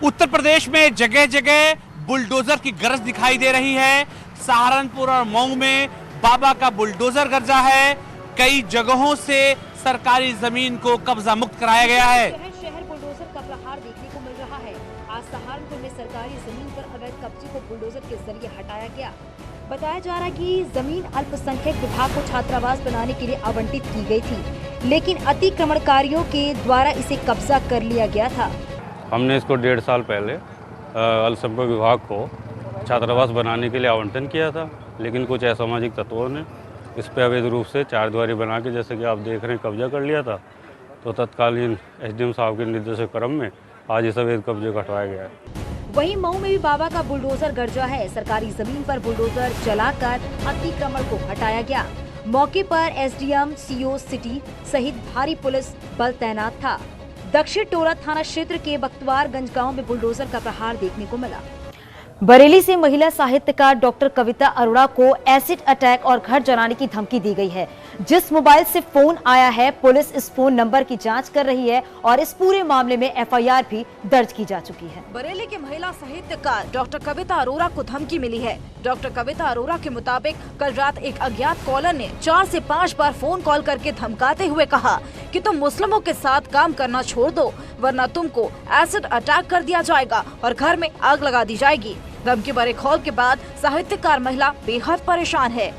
उत्तर प्रदेश में जगह जगह बुलडोजर की गरज दिखाई दे रही है। सहारनपुर और मऊ में बाबा का बुलडोजर गरजा है। कई जगहों से सरकारी जमीन को कब्जा मुक्त कराया गया है। शहर बुलडोजर का प्रहार देखने को मिल रहा है। आज सहारनपुर में सरकारी जमीन पर अवैध कब्जे को बुलडोजर के जरिए हटाया गया। बताया जा रहा है कि जमीन अल्पसंख्यक विभाग को छात्रावास बनाने के लिए आवंटित की गई थी, लेकिन अतिक्रमणकारियों के द्वारा इसे कब्जा कर लिया गया था। हमने इसको 1.5 साल पहले अल्पसंख्यक विभाग को छात्रावास बनाने के लिए आवंटन किया था, लेकिन कुछ असामाजिक तत्वों ने इस पर अवैध रूप से 4 द्वारी बना के, जैसे कि आप देख रहे हैं, कब्जा कर लिया था। तो तत्कालीन एसडीएम साहब के निर्देश क्रम में आज इस अवैध कब्जे को हटाया गया है। वहीं मऊ में भी बाबा का बुलडोजर गरजा है। सरकारी जमीन पर बुलडोजर चलाकर अतिक्रमण को हटाया गया। मौके पर एसडीएम, सीओ सिटी सहित भारी पुलिस बल तैनात था। दक्षिण टोला थाना क्षेत्र के बख्तवारगंज गांव में बुलडोजर का प्रहार देखने को मिला। बरेली से महिला साहित्यकार डॉक्टर कविता अरोड़ा को एसिड अटैक और घर जलाने की धमकी दी गई है। जिस मोबाइल से फोन आया है, पुलिस इस फोन नंबर की जांच कर रही है और इस पूरे मामले में एफआईआर भी दर्ज की जा चुकी है। बरेली के महिला साहित्यकार डॉक्टर कविता अरोड़ा को धमकी मिली है। डॉक्टर कविता अरोड़ा के मुताबिक कल रात एक अज्ञात कॉलर ने 4 से 5 बार फोन कॉल करके धमकाते हुए कहा कि तुम मुस्लिमों के साथ काम करना छोड़ दो, वरना तुमको एसिड अटैक कर दिया जाएगा और घर में आग लगा दी जाएगी। धमकी भरे कॉल के बाद साहित्यकार महिला बेहद परेशान है।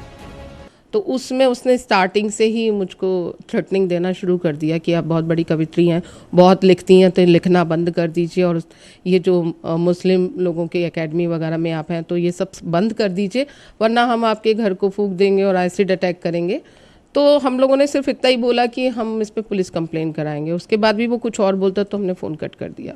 तो उसमें उसने स्टार्टिंग से ही मुझको थ्रेटनिंग देना शुरू कर दिया कि आप बहुत बड़ी कवित्री हैं, बहुत लिखती हैं, तो लिखना बंद कर दीजिए, और ये जो मुस्लिम लोगों के एकेडमी वगैरह में आप हैं तो ये सब बंद कर दीजिए, वरना हम आपके घर को फूंक देंगे और एसिड अटैक करेंगे। तो हम लोगों ने सिर्फ इतना ही बोला कि हम इस पर पुलिस कंप्लेन कराएंगे। उसके बाद भी वो कुछ और बोलता तो हमने फ़ोन कट कर दिया,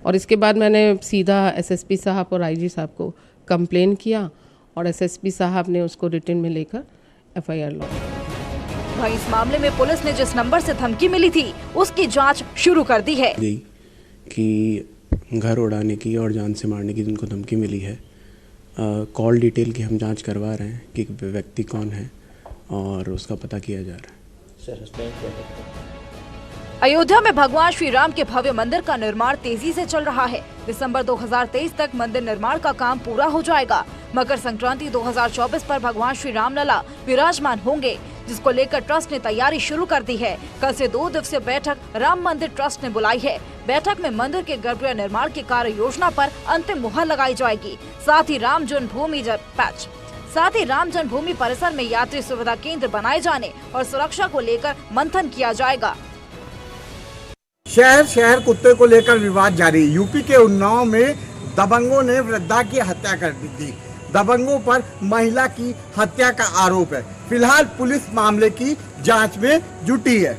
और इसके बाद मैंने सीधा एसएसपी साहब और आईजी साहब को कंप्लेन किया और एसएसपी साहब ने उसको रिटन में लेकर एफआईआर लॉन्च। वहीं इस मामले में पुलिस ने जिस नंबर से धमकी मिली थी उसकी जांच शुरू कर दी है कि घर उड़ाने की और जान से मारने की जिनको धमकी मिली है, कॉल डिटेल की हम जांच करवा रहे हैं कि व्यक्ति कौन है और उसका पता किया जा रहा है। अयोध्या में भगवान श्री राम के भव्य मंदिर का निर्माण तेजी से चल रहा है। दिसंबर 2023 तक मंदिर निर्माण का काम पूरा हो जाएगा। मकर संक्रांति 2024 पर भगवान श्री राम लला विराजमान होंगे, जिसको लेकर ट्रस्ट ने तैयारी शुरू कर दी है। कल से 2 दिवसीय बैठक राम मंदिर ट्रस्ट ने बुलाई है। बैठक में मंदिर के गर्भगृह निर्माण की कार्य योजना पर अंतिम मुहर लगाई जाएगी। साथ ही राम जन्मभूमि परिसर में यात्री सुविधा केंद्र बनाए जाने और सुरक्षा को लेकर मंथन किया जाएगा। शहर शहर कुत्ते को लेकर विवाद जारी। यूपी के उन्नाव में दबंगों ने वृद्धा की हत्या कर दी थी। दबंगों पर महिला की हत्या का आरोप है। फिलहाल पुलिस मामले की जांच में जुटी है।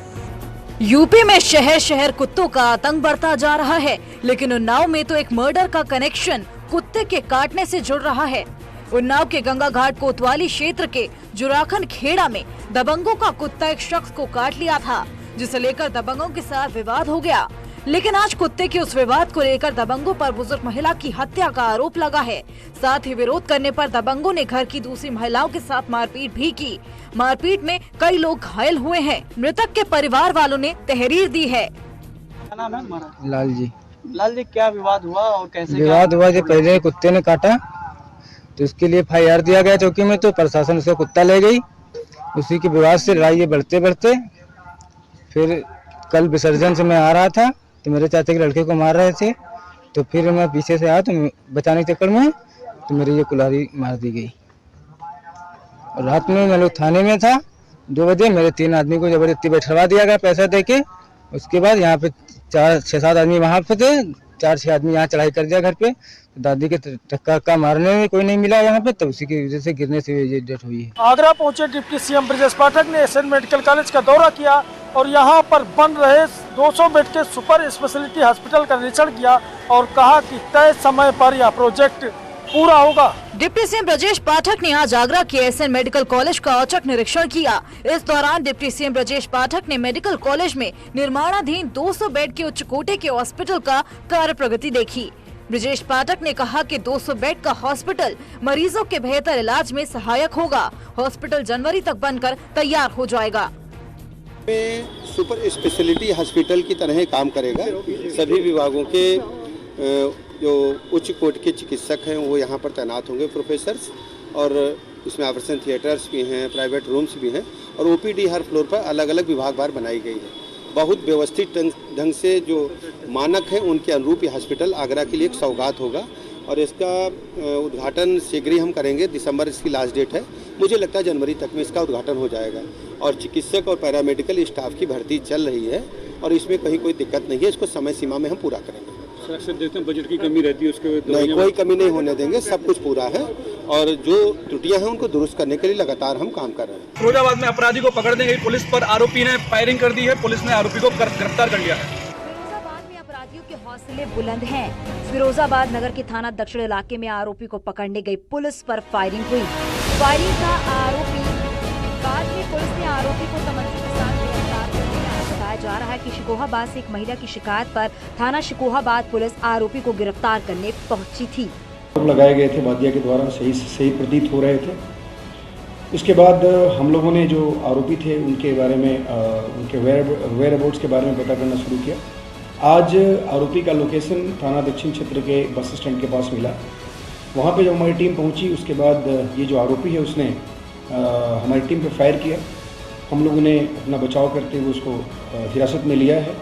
यूपी में शहर शहर कुत्तों का आतंक बढ़ता जा रहा है, लेकिन उन्नाव में तो एक मर्डर का कनेक्शन कुत्ते के काटने से जुड़ रहा है। उन्नाव के गंगा घाट कोतवाली क्षेत्र के जुराखन खेड़ा में दबंगों का कुत्ता एक शख्स को काट लिया था, जिसे लेकर दबंगों के साथ विवाद हो गया। लेकिन आज कुत्ते के उस विवाद को लेकर दबंगों पर बुजुर्ग महिला की हत्या का आरोप लगा है। साथ ही विरोध करने पर दबंगों ने घर की दूसरी महिलाओं के साथ मारपीट भी की। मारपीट में कई लोग घायल हुए हैं। मृतक के परिवार वालों ने तहरीर दी है। क्या नाम है हमारा? लाल जी। लाल जी, क्या विवाद हुआ और कैसे विवाद हुआ? जो पहले कुत्ते ने काटा तो उसके लिए एफआईआर दिया गया चौकी में, तो प्रशासन उसका कुत्ता ले गई। उसी के विवाद से लड़ाई बढ़ते बढ़ते फिर कल विसर्जन से मैं आ रहा था तो मेरे चाचा के लड़के को मार रहे थे, तो फिर मैं पीछे से आया तो बचाने के चक्कर में तो मेरी ये कुल्हाड़ी मार दी गई। और रात में मैं लोग थाने में था, 2 बजे मेरे 3 आदमी को जबरदस्ती बैठवा दिया गया पैसा देके। उसके बाद यहाँ पे 4-6-7 आदमी वहाँ पे थे, 4-6 आदमी यहाँ चढ़ाई कर दिया घर पे। तो दादी के टक्का मारने में कोई नहीं मिला यहाँ पे, तो उसी की वजह से गिरने से ये डेथ हुई है। आगरा पहुंचे डिप्टी सीएम ब्रजेश पाठक ने एसएन मेडिकल कॉलेज का दौरा किया और यहाँ पर बन रहे 200 बेड के सुपर स्पेशलिटी हॉस्पिटल का निरीक्षण किया और कहा कि तय समय पर यह प्रोजेक्ट पूरा होगा। डिप्टी सीएम ब्रजेश पाठक ने आज आगरा के एसएन मेडिकल कॉलेज का औचक निरीक्षण किया। इस दौरान डिप्टी सीएम ब्रजेश पाठक ने मेडिकल कॉलेज में निर्माणाधीन 200 बेड के उच्च कोटि के हॉस्पिटल का कार्य प्रगति देखी। ब्रजेश पाठक ने कहा कि 200 बेड का हॉस्पिटल मरीजों के बेहतर इलाज में सहायक होगा। हॉस्पिटल जनवरी तक बनकर तैयार हो जाएगा। सुपर स्पेशलिटी हॉस्पिटल की तरह काम करेगा। सभी विभागों के जो उच्च कोटि के चिकित्सक हैं वो यहाँ पर तैनात होंगे, प्रोफेसर्स, और इसमें ऑपरेशन थिएटर्स भी हैं, प्राइवेट रूम्स भी हैं, और ओपीडी हर फ्लोर पर अलग अलग विभागवार बनाई गई है। बहुत व्यवस्थित ढंग से जो मानक हैं उनके अनुरूप ये हॉस्पिटल आगरा के लिए एक सौगात होगा, और इसका उद्घाटन शीघ्र ही हम करेंगे। दिसंबर इसकी लास्ट डेट है, मुझे लगता है जनवरी तक में इसका उद्घाटन हो जाएगा। और चिकित्सक और पैरामेडिकल स्टाफ की भर्ती चल रही है और इसमें कहीं कोई दिक्कत नहीं है, इसको समय सीमा में हम पूरा करेंगे। अक्सर देखते हैं बजट की कमी रहती है, उसके नहीं, कोई कमी नहीं होने देंगे, सब कुछ पूरा है, और जो त्रुटियां हैं उनको दुरुस्त करने के लिए लगातार हम काम कर रहे हैं। फिरोजाबाद में अपराधी को पकड़ने गई पुलिस पर आरोपी ने फायरिंग कर दी है, पुलिस ने आरोपी को गिरफ्तार कर लिया है। फिरोजाबाद में अपराधियों के हौसले बुलंद हैं। फिरोजाबाद नगर के थाना दक्षिण इलाके में आरोपी को पकड़ने गई पुलिस पर फायरिंग हुई। फायरिंग का आरोपी, बाद में पुलिस ने आरोपी को तमंचा के साथ गिरफ्तार कर लिया। बताया जा रहा है कि शिकोहाबाद से एक महिला की शिकायत पर थाना शिकोहाबाद पुलिस आरोपी को गिरफ्तार करने पहुंची थी। लगाए गए थे वादिया के द्वारा सही प्रतीत हो रहे थे। उसके बाद हम लोगों ने जो आरोपी थे उनके बारे में उनके वेयर अबाउट्स के बारे में पता करना शुरू किया। आज आरोपी का लोकेशन थाना दक्षिण क्षेत्र के बस स्टैंड के पास मिला। वहाँ पे जब हमारी टीम पहुँची उसके बाद ये जो आरोपी है उसने हमारी टीम पे फायर किया। हम लोगों ने अपना बचाव करते हुए उसको हिरासत में लिया है,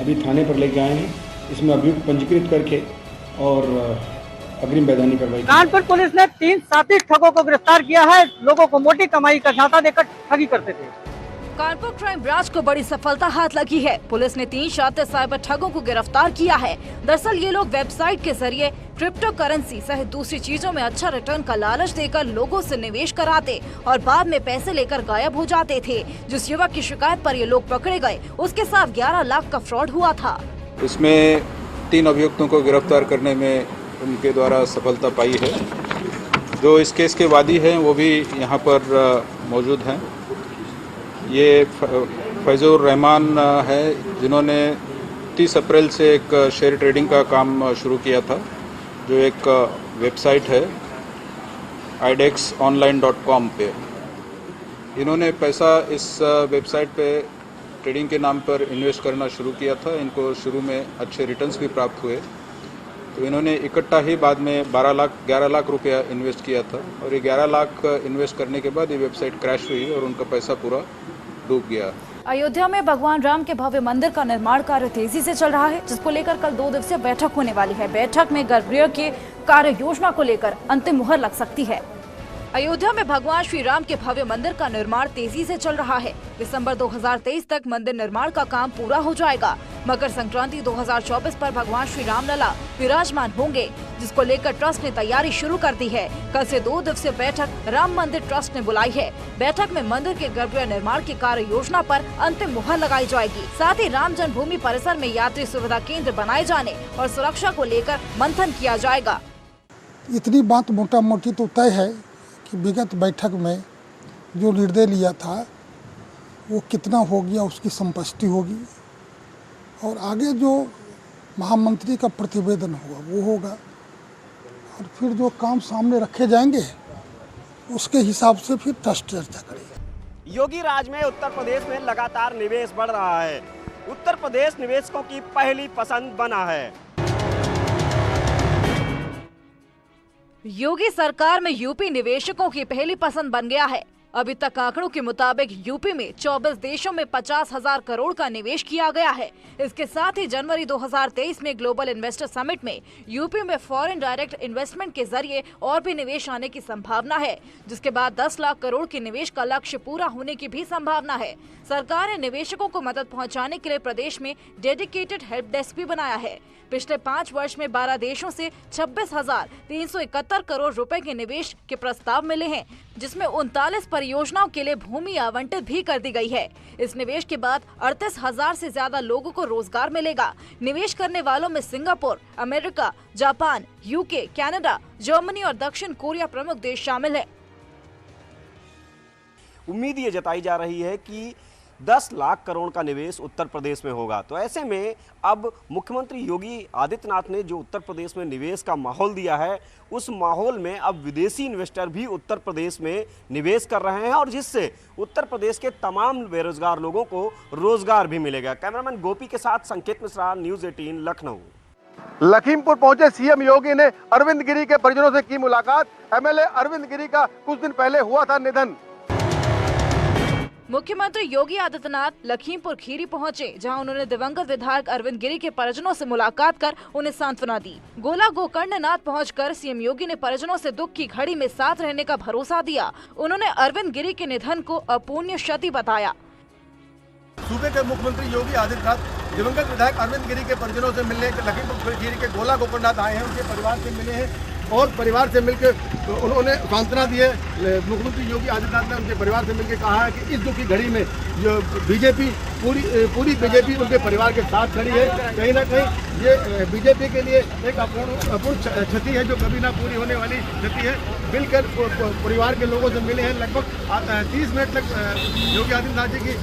अभी थाने पर लेके आए हैं। इसमें अभियुक्त पंजीकृत करके और अग्रिम वैधानिक कार्रवाई। कानपुर पुलिस ने 3 साथी ठगों को गिरफ्तार किया है। लोगों को मोटी कमाई का झांसा देकर ठगी करते थे। कानपुर क्राइम ब्रांच को बड़ी सफलता हाथ लगी है। पुलिस ने 3 शातिर साइबर ठगों को गिरफ्तार किया है। दरअसल ये लोग वेबसाइट के जरिए क्रिप्टो करेंसी सहित दूसरी चीजों में अच्छा रिटर्न का लालच देकर लोगों से निवेश कराते और बाद में पैसे लेकर गायब हो जाते थे। जिस युवक की शिकायत पर ये लोग पकड़े गए उसके साथ 11 लाख का फ्रॉड हुआ था। इसमें 3 अभियुक्तों को गिरफ्तार करने में उनके द्वारा सफलता पाई है। जो इस केस के वादी हैं वो भी यहाँ पर मौजूद हैं। ये फैज़ुर रहमान है जिन्होंने 30 अप्रैल से एक शेयर ट्रेडिंग का काम शुरू किया था, जो एक वेबसाइट है idexonline.com पे। इन्होंने पैसा इस वेबसाइट पे ट्रेडिंग के नाम पर इन्वेस्ट करना शुरू किया था। इनको शुरू में अच्छे रिटर्न्स भी प्राप्त हुए, तो इन्होंने इकट्ठा ही बाद में 11 लाख रुपया इन्वेस्ट किया था, और ये 11 लाख इन्वेस्ट करने के बाद ये वेबसाइट क्रैश हुई और उनका पैसा पूरा डूब गया। अयोध्या में भगवान राम के भव्य मंदिर का निर्माण कार्य तेजी से चल रहा है, जिसको लेकर कल 2 दिवसीय बैठक होने वाली है। बैठक में गर्भगृह के कार्य योजना को लेकर अंतिम मुहर लग सकती है। अयोध्या में भगवान श्री राम के भव्य मंदिर का निर्माण तेजी से चल रहा है। दिसंबर 2023 तक मंदिर निर्माण का काम पूरा हो जाएगा। मकर संक्रांति 2024 पर भगवान श्री राम लला विराजमान होंगे, जिसको लेकर ट्रस्ट ने तैयारी शुरू कर दी है। कल से 2 दिवसीय बैठक राम मंदिर ट्रस्ट ने बुलाई है। बैठक में मंदिर के गर्भगृह निर्माण की कार्य योजना पर अंतिम मुहर लगाई जाएगी। साथ ही राम जन्मभूमि परिसर में यात्री सुविधा केंद्र बनाए जाने और सुरक्षा को लेकर मंथन किया जाएगा। इतनी बात मोटा मोटी तो तय है कि विगत बैठक में जो निर्णय लिया था वो कितना हो गया उसकी संपुष्टि होगी, और आगे जो महामंत्री का प्रतिवेदन होगा वो होगा, और फिर जो काम सामने रखे जाएंगे उसके हिसाब से फिर ट्रस्ट चर्चा करेगी। योगी राज में उत्तर प्रदेश में लगातार निवेश बढ़ रहा है। उत्तर प्रदेश निवेशकों की पहली पसंद बना है। योगी सरकार में यूपी निवेशकों की पहली पसंद बन गया है। अभी तक आंकड़ों के मुताबिक यूपी में 24 देशों में 50,000 करोड़ का निवेश किया गया है। इसके साथ ही जनवरी 2023 में ग्लोबल इन्वेस्टर समिट में यूपी में फॉरेन डायरेक्ट इन्वेस्टमेंट के जरिए और भी निवेश आने की संभावना है, जिसके बाद 10 लाख करोड़ के निवेश का लक्ष्य पूरा होने की भी संभावना है। सरकार ने निवेशकों को मदद पहुंचाने के लिए प्रदेश में डेडिकेटेड हेल्प डेस्क भी बनाया है। पिछले 5 वर्ष में 12 देशों से 26,371 करोड़ रुपए के निवेश के प्रस्ताव मिले हैं, जिसमें 39 परियोजनाओं के लिए भूमि आवंटित भी कर दी गई है। इस निवेश के बाद 38,000 से ज्यादा लोगों को रोजगार मिलेगा। निवेश करने वालों में Singapore, America, Japan, UK, Canada, Germany और दक्षिण कोरिया प्रमुख देश शामिल है। उम्मीद ये जताई जा रही है कि 10 लाख करोड़ का निवेश उत्तर प्रदेश में होगा। तो ऐसे में अब मुख्यमंत्री योगी आदित्यनाथ ने जो उत्तर प्रदेश में निवेश का माहौल दिया है, उस माहौल में अब विदेशी इन्वेस्टर भी उत्तर प्रदेश में निवेश कर रहे हैं, और जिससे उत्तर प्रदेश के तमाम बेरोजगार लोगों को रोजगार भी मिलेगा। कैमरामैन गोपी के साथ संकेत मिश्रा, न्यूज़ 18 लखनऊ। लखीमपुर पहुंचे सीएम योगी ने अरविंद गिरी के परिजनों से की मुलाकात। एमएलए अरविंद गिरी का कुछ दिन पहले हुआ था निधन। मुख्यमंत्री योगी आदित्यनाथ लखीमपुर खीरी पहुंचे, जहां उन्होंने दिवंगत विधायक अरविंद गिरी के परिजनों से मुलाकात कर उन्हें सांत्वना दी। गोला गोकर्णनाथ पहुंचकर सीएम योगी ने परिजनों से दुख की घड़ी में साथ रहने का भरोसा दिया। उन्होंने अरविंद गिरी के निधन को अपूर्णीय क्षति बताया। सूबे के मुख्यमंत्री योगी आदित्यनाथ दिवंगत विधायक अरविंद गिरी के परिजनों से मिलने लखीमपुर खीरी के गोला गोकर्णनाथ आए हैं, उनके परिवार से मिले हैं और परिवार से मिलकर उन्होंने सांत्वना दी है। मुख्यमंत्री योगी आदित्यनाथ ने उनके परिवार से मिलकर कहा है कि इस दुख की घड़ी में जो बीजेपी पूरी बीजेपी उनके परिवार के साथ खड़ी है। कहीं ना कहीं ये बीजेपी के लिए एक अपूर्ण क्षति है, जो कभी ना पूरी होने वाली क्षति है। मिलकर परिवार के लोगों से मिले हैं, लगभग 30 मिनट तक योगी आदित्यनाथ जी की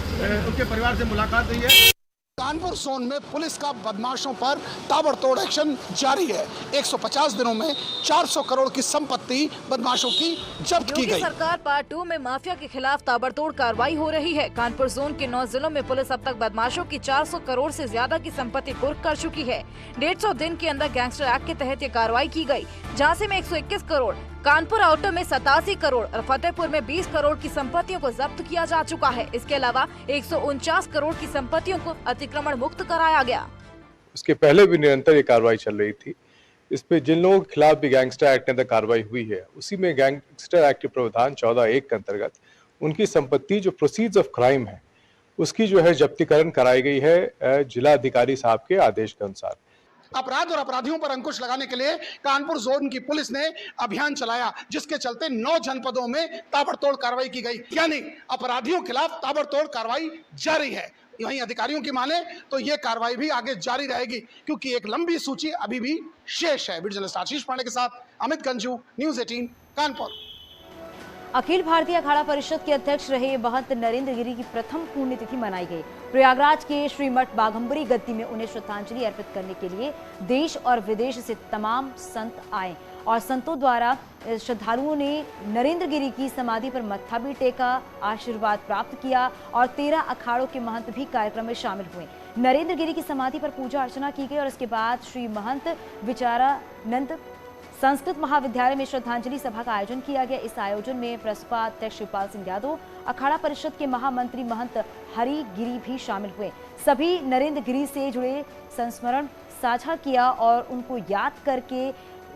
उनके परिवार से मुलाकात हुई है। कानपुर जोन में पुलिस का बदमाशों पर ताबड़तोड़ एक्शन जारी है। 150 दिनों में 400 करोड़ की संपत्ति बदमाशों की जब्त की गई। सरकार पार्ट 2 में माफिया के खिलाफ ताबड़तोड़ कार्रवाई हो रही है। कानपुर जोन के 9 जिलों में पुलिस अब तक बदमाशों की 400 करोड़ से ज्यादा की संपत्ति कुर्क कर चुकी है। 150 दिन के अंदर गैंगस्टर एक्ट के तहत ये कार्रवाई की गई। झांसी में 121 करोड़, कानपुर आउटर में 87 करोड़ और फतेहपुर में 20 करोड़ की संपत्तियों को जब्त किया जा चुका है। इसके अलावा 149 करोड़ की संपत्तियों को अतिक्रमण मुक्त कराया गया। इसके पहले भी निरंतर ये कार्रवाई चल रही थी। इस पे जिन लोगों के खिलाफ भी गैंगस्टर एक्ट के अंदर कार्रवाई हुई है, उसी में गैंगस्टर एक्ट के प्रावधान 14(1) के अंतर्गत उनकी संपत्ति जो प्रोसीड्स ऑफ क्राइम है, उसकी जो है जब्तीकरण कराई गई है जिला अधिकारी साहब के आदेश के अनुसार। अपराध और अपराधियों पर अंकुश लगाने के लिए कानपुर जोन की पुलिस ने अभियान चलाया, जिसके चलते 9 जनपदों में ताबड़तोड़ कार्रवाई की गई। यानी अपराधियों के खिलाफ ताबड़तोड़ कार्रवाई जारी है। वहीं अधिकारियों की माने तो ये कार्रवाई भी आगे जारी रहेगी, क्योंकि एक लंबी सूची अभी भी शेष है। वीडियो जर्नलिस्ट आशीष पांडे के साथ अमित गंजू, न्यूज़ 18 कानपुर। अखिल भारतीय अखाड़ा परिषद के अध्यक्ष रहे महंत नरेंद्र गिरी की प्रथम पुण्यतिथि मनाई गई। प्रयागराज के श्रीमठ बाघंबरी गद्दी में उन्हें श्रद्धांजलि अर्पित करने के लिए देश और विदेश से तमाम संत आए और संतों द्वारा श्रद्धालुओं ने नरेंद्र गिरी की समाधि पर मत्था भी टेका, आशीर्वाद प्राप्त किया और 13 अखाड़ों के महंत भी कार्यक्रम में शामिल हुए। नरेंद्र गिरी की समाधि पर पूजा अर्चना की गई और इसके बाद श्री महंत विचारानंद संस्कृत महाविद्यालय में श्रद्धांजलि सभा का आयोजन किया गया। इस आयोजन में प्रसपा अध्यक्ष शिवपाल सिंह यादव, अखाड़ा परिषद के महामंत्री महंत हरि गिरी भी शामिल हुए। सभी नरेंद्र गिरी से जुड़े संस्मरण साझा किया और उनको याद करके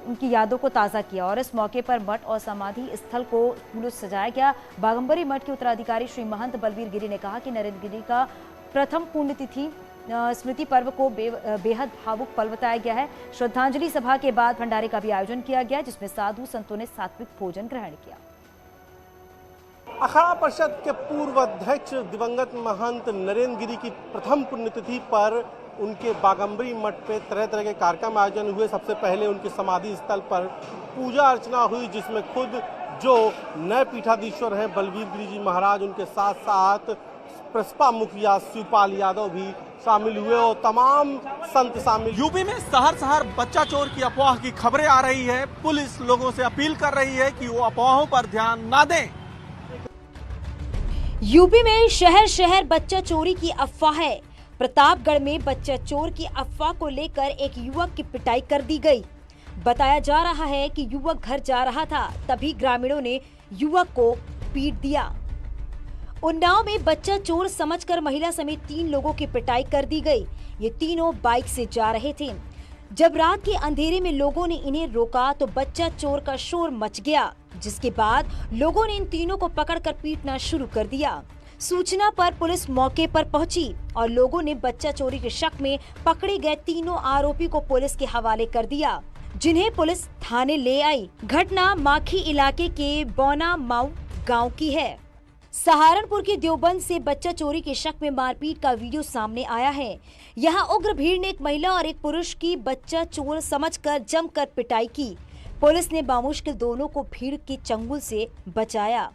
उनकी यादों को ताज़ा किया और इस मौके पर मठ और समाधि स्थल को फूलों से सजाया गया। बाघंबरी मठ के उत्तराधिकारी श्री महंत बलवीर गिरी ने कहा कि नरेंद्र गिरी का प्रथम पुण्यतिथि स्मृति पर्व को बेहद भावुक पल बताया गया है। श्रद्धांजलि सभा के बाद भंडारे का भी आयोजन किया गया, जिसमें साधु संतों ने सात्विक भोजन ग्रहण किया। अखाड़ा परिषद के पूर्व अध्यक्ष दिवंगत महंत नरेंद्र गिरी की प्रथम पुण्यतिथि पर उनके बाघंबरी मठ पे तरह तरह के कार्यक्रम आयोजन हुए। सबसे पहले उनके समाधि स्थल पर पूजा अर्चना हुई, जिसमें खुद जो नए पीठाधीश्वर हैं बलवीर गिरी जी महाराज, उनके साथ साथ प्रसपा मुखिया शिवपाल यादव भी शामिल हुए और तमाम संत शामिल। यूपी में शहर शहर बच्चा चोर की अफवाह की खबरें आ रही है। पुलिस लोगों से अपील कर रही है कि वो अफवाहों पर ध्यान ना दें। यूपी में शहर शहर बच्चा चोरी की अफवाह है। प्रतापगढ़ में बच्चा चोर की अफवाह को लेकर एक युवक की पिटाई कर दी गई। बताया जा रहा है कि युवक घर जा रहा था, तभी ग्रामीणों ने युवक को पीट दिया। उन्नाव में बच्चा चोर समझकर महिला समेत 3 लोगों की पिटाई कर दी गई। ये तीनों बाइक से जा रहे थे। जब रात के अंधेरे में लोगों ने इन्हें रोका तो बच्चा चोर का शोर मच गया, जिसके बाद लोगों ने इन तीनों को पकड़कर पीटना शुरू कर दिया। सूचना पर पुलिस मौके पर पहुंची और लोगों ने बच्चा चोरी के शक में पकड़े गए तीनों आरोपी को पुलिस के हवाले कर दिया, जिन्हें पुलिस थाने ले आई। घटना माखी इलाके के बौना माऊ गाँव की है। सहारनपुर के देवबंद से बच्चा चोरी के शक में मारपीट का वीडियो सामने आया है। यहां उग्र भीड़ ने एक महिला और एक पुरुष की बच्चा चोर समझकर जमकर पिटाई की। पुलिस ने बामुश्किल दोनों को भीड़ के चंगुल से बचाया।